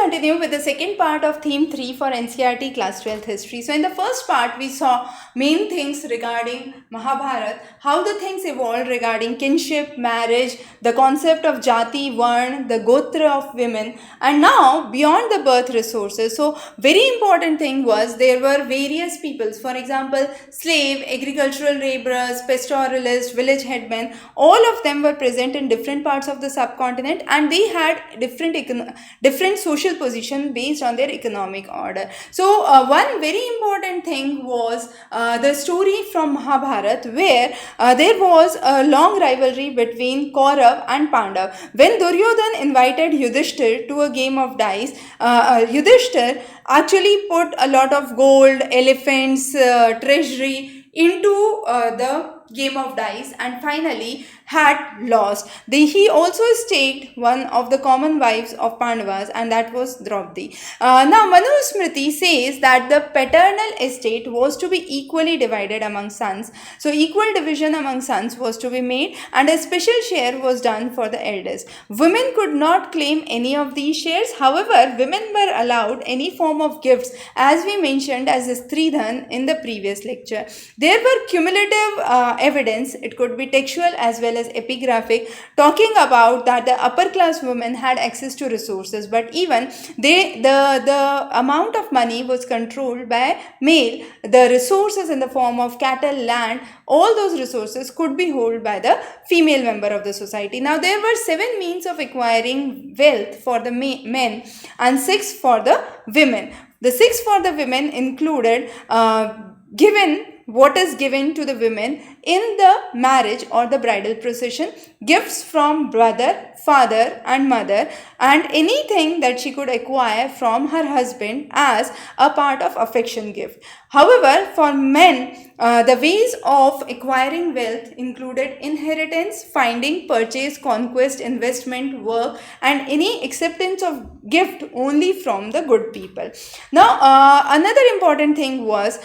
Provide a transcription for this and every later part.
continue with the second part of theme 3 for NCERT class 12th history. So in the first part we saw main things regarding Mahabharata, how the things evolved regarding kinship, marriage, the concept of jati, varn, the gotra of women, and now beyond the birth resources. So very important thing was there were various peoples, for example slave, agricultural laborers, pastoralists, village headmen, all of them were present in different parts of the subcontinent, and they had different social position based on their economic order. So one very important thing was the story from Mahabharata, where there was a long rivalry between Kaurav and Pandav. When Duryodhan invited Yudhishthir to a game of dice, Yudhishthir actually put a lot of gold, elephants, treasury into the game of dice, and finally had lost. He also staked one of the common wives of Pandavas, and that was Draupadi. Now Manusmriti says that the paternal estate was to be equally divided among sons. So equal division among sons was to be made, and a special share was done for the eldest. Women could not claim any of these shares. However, women were allowed any form of gifts, as we mentioned as Stridhan in the previous lecture. There were cumulative evidence, it could be textual as well as epigraphic, talking about that the upper class women had access to resources, but even the amount of money was controlled by male. The resources in the form of cattle, land, all those resources could be held by the female member of the society. Now there were 7 means of acquiring wealth for the men and 6 for the women. The 6 for the women included given what is given to the women in the marriage or the bridal procession, gifts from brother, father and mother, and anything that she could acquire from her husband as a part of affection gift. However, for men, the ways of acquiring wealth included inheritance, finding, purchase, conquest, investment, work, and any acceptance of gift only from the good people. Now, another important thing was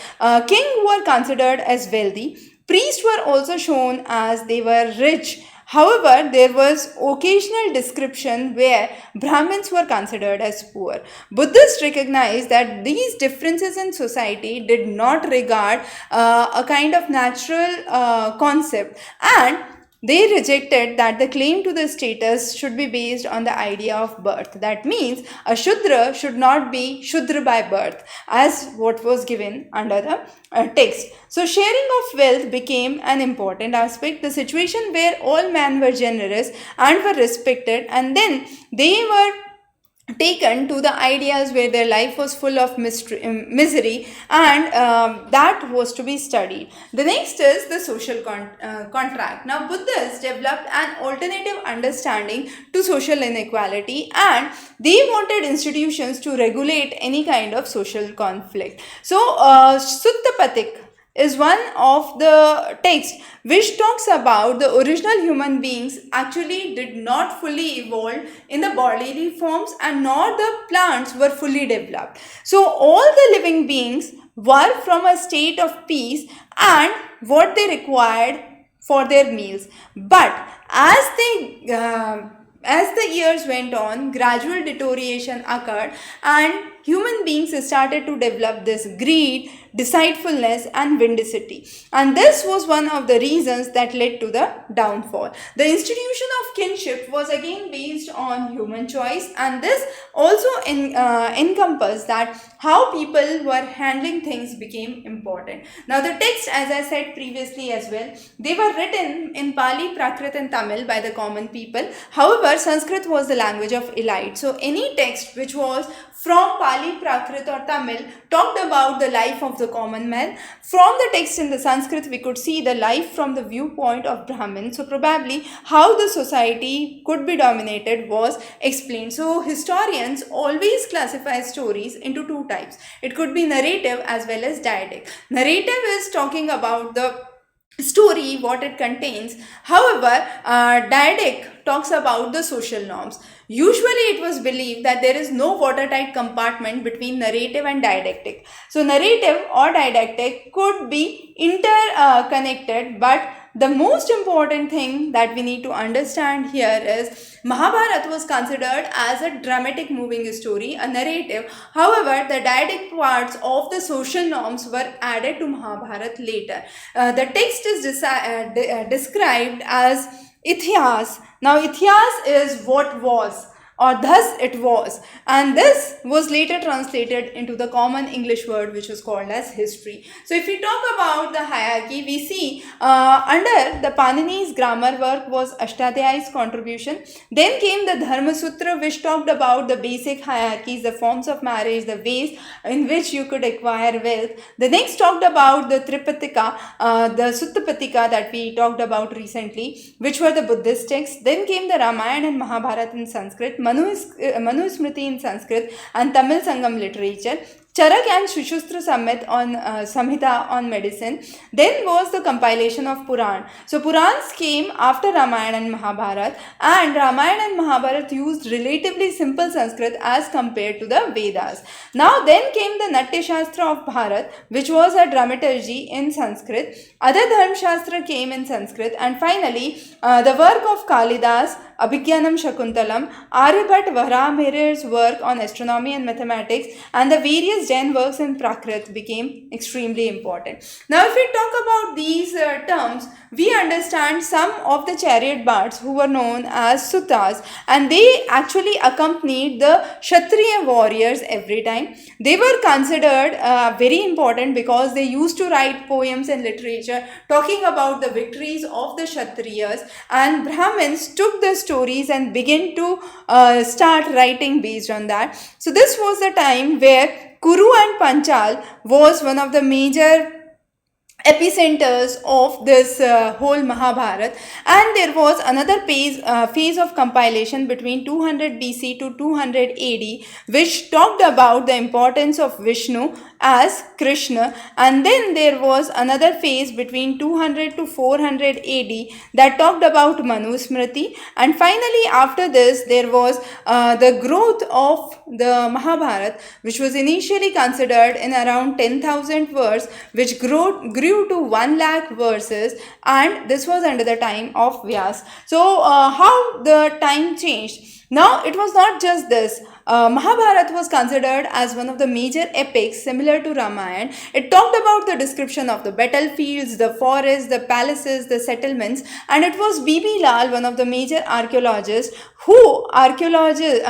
kings were considered as wealthy. Priests were also shown as they were rich. However, there was occasional description where Brahmins were considered as poor. Buddhists recognized that these differences in society did not regard a kind of natural concept, and they rejected that the claim to the status should be based on the idea of birth. That means a Shudra should not be Shudra by birth, as what was given under the text. So sharing of wealth became an important aspect. The situation where all men were generous and were respected, and then they were taken to the ideas where their life was full of misery, and that was to be studied. The next is the social contract. Now Buddhists developed an alternative understanding to social inequality, and they wanted institutions to regulate any kind of social conflict. So Sutta Patik is one of the texts which talks about the original human beings actually did not fully evolve in the bodily forms, and nor the plants were fully developed. So all the living beings were from a state of peace and what they required for their meals. But as the years went on, gradual deterioration occurred, and human beings started to develop this greed, deceitfulness and mendacity, and this was one of the reasons that led to the downfall. The institution of kinship was again based on human choice, and this also encompassed that how people were handling things became important. Now the text, as I said previously as well, they were written in Pali, Prakrit and Tamil by the common people. However, Sanskrit was the language of elite. So any text which was from Pali, Prakrit or Tamil talked about the life of the common man. From the text in the Sanskrit, we could see the life from the viewpoint of Brahmin. So probably how the society could be dominated was explained. So historians always classify stories into 2 types. It could be narrative as well as didactic. Narrative is talking about the story, what it contains. However, didactic talks about the social norms. Usually it was believed that there is no watertight compartment between narrative and didactic. So narrative or didactic could be interconnected, but the most important thing that we need to understand here is Mahabharata was considered as a dramatic moving story, a narrative. However, the didactic parts of the social norms were added to Mahabharata later. The text is described as Itihas. Now, Itihas is what was, or thus it was, and this was later translated into the common English word which was called as history. So if we talk about the hierarchy, we see under the Panini's grammar work was Ashtadhyayi's contribution. Then came the Dharma Sutra, which talked about the basic hierarchies, the forms of marriage, the ways in which you could acquire wealth. The next talked about the Tripitaka, the Sutta Pitaka that we talked about recently, which were the Buddhist texts. Then came the Ramayana and Mahabharata in Sanskrit, Manu Smriti in Sanskrit, and Tamil Sangam literature. Charak and Shushustra Samhita on medicine. Then was the compilation of Puran. So Purans came after Ramayana and Mahabharata, and Ramayana and Mahabharata used relatively simple Sanskrit as compared to the Vedas. Now then came the Natya Shastra of Bharat, which was a dramaturgy in Sanskrit. Other Dharma Shastra came in Sanskrit, and finally the work of Kalidas, Abhigyanam Shakuntalam, Aryabhat Varahamihir's work on astronomy and mathematics, and the various Jain works in Prakrit became extremely important. Now, if we talk about these terms, we understand some of the chariot bards who were known as Sutas, and they actually accompanied the Kshatriya warriors every time. They were considered very important because they used to write poems and literature talking about the victories of the Kshatriyas, and Brahmins took the stories and began to start writing based on that. So this was the time where Kuru and Panchal was one of the major epicenters of this whole Mahabharata, and there was another phase of compilation between 200 BC to 200 AD, which talked about the importance of Vishnu as Krishna, and then there was another phase between 200 to 400 AD that talked about Manu Smriti, and finally after this there was the growth of the Mahabharata, which was initially considered in around 10,000 verse, which grew to 1 lakh verses, and this was under the time of Vyas. So how the time changed? Now, it was not just this. Mahabharata was considered as one of the major epics similar to Ramayana. It talked about the description of the battlefields, the forests, the palaces, the settlements, and it was B.B. Lal, one of the major archaeologists, who actually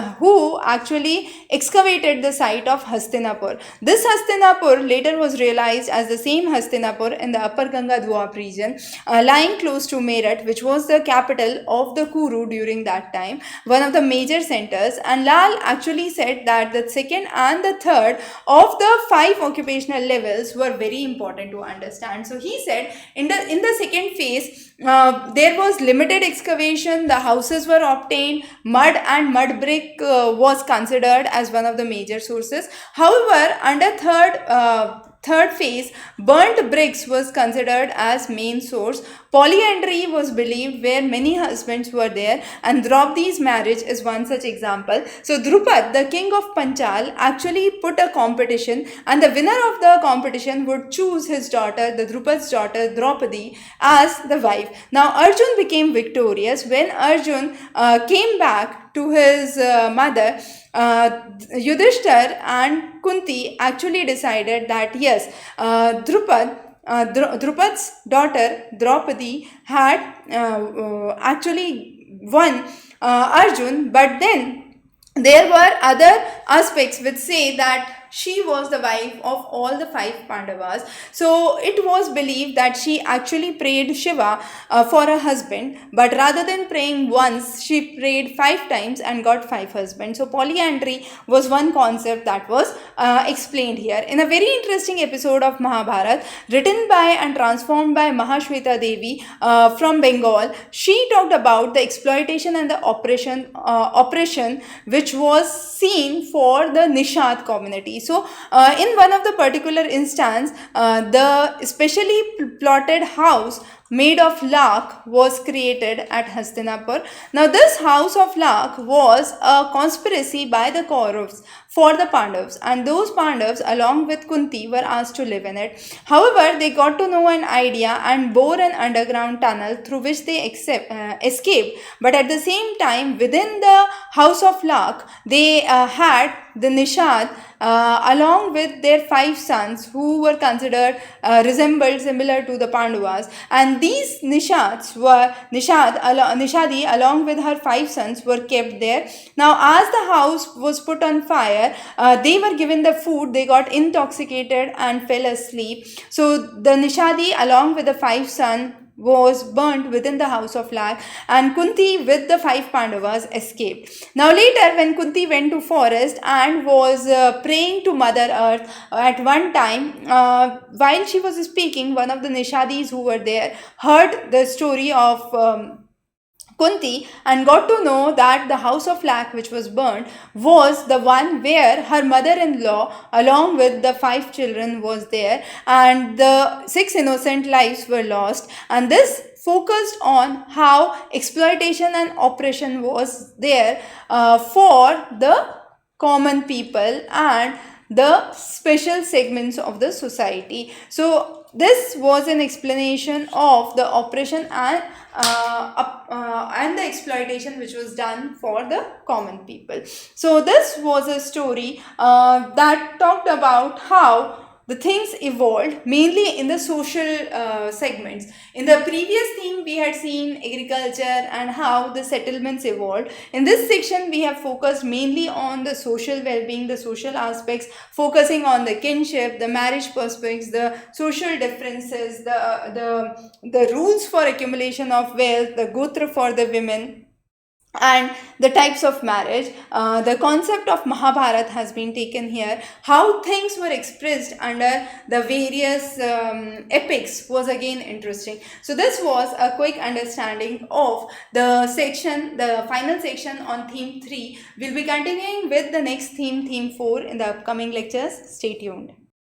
excavated the site of Hastinapur. This Hastinapur later was realized as the same Hastinapur in the Upper Ganga Doab region, lying close to Meerut, which was the capital of the Kuru during that time, one of the major centers. And Lal actually said that the second and the third of the 5 occupational levels were very important to understand. So he said in the second phase, there was limited excavation, the houses were obtained, mud and mud brick was considered as one of the major sources. However, under third phase, burnt bricks was considered as main source. Polyandry was believed where many husbands were there, and Draupadi's marriage is one such example. So Drupad, the king of Panchal, actually put a competition, and the winner of the competition would choose his daughter, the Drupad's daughter Draupadi, as the wife. Now Arjun became victorious. When Arjun came back to his mother, Yudhishthir and Kunti actually decided that yes, Drupad's daughter Draupadi had actually won Arjun, but then there were other aspects which say that she was the wife of all the 5 Pandavas. So it was believed that she actually prayed Shiva for a husband, but rather than praying once, she prayed 5 times and got 5 husbands. So polyandry was one concept that was explained here. In a very interesting episode of Mahabharata, written by and transformed by Mahashweta Devi from Bengal, she talked about the exploitation and the oppression which was seen for the Nishad community. So, in one of the particular instance, the specially plotted house made of lakh was created at Hastinapur. Now this house of lakh was a conspiracy by the Kauravas for the Pandavas, and those Pandavas along with Kunti were asked to live in it. However, they got to know an idea and bore an underground tunnel through which they escaped. But at the same time, within the house of lakh, they had the Nishad along with their 5 sons who were considered resembled similar to the Pandavas, and these Nishadi along with her 5 sons were kept there. Now as the house was put on fire, they were given the food, they got intoxicated and fell asleep. So the Nishadi along with the 5 sons was burnt within the house of lakh, and Kunti with the 5 Pandavas escaped. Now later when Kunti went to forest and was praying to Mother Earth, at one time while she was speaking, one of the Nishadis who were there heard the story of Kunti and got to know that the house of lakh which was burnt was the one where her mother-in-law along with the 5 children was there, and the 6 innocent lives were lost. And this focused on how exploitation and oppression was there for the common people and the special segments of the society. So this was an explanation of the oppression and the exploitation which was done for the common people. So this was a story that talked about how the things evolved mainly in the social segments. In the previous theme, we had seen agriculture and how the settlements evolved. In this section, we have focused mainly on the social well-being, the social aspects, focusing on the kinship, the marriage prospects, the social differences, the rules for accumulation of wealth, the gotra for the women, and the types of marriage. The concept of Mahabharata has been taken here. How things were expressed under the various epics was again interesting. So this was a quick understanding of the section, the final section on theme 3. We'll be continuing with the next theme, theme 4, in the upcoming lectures. Stay tuned.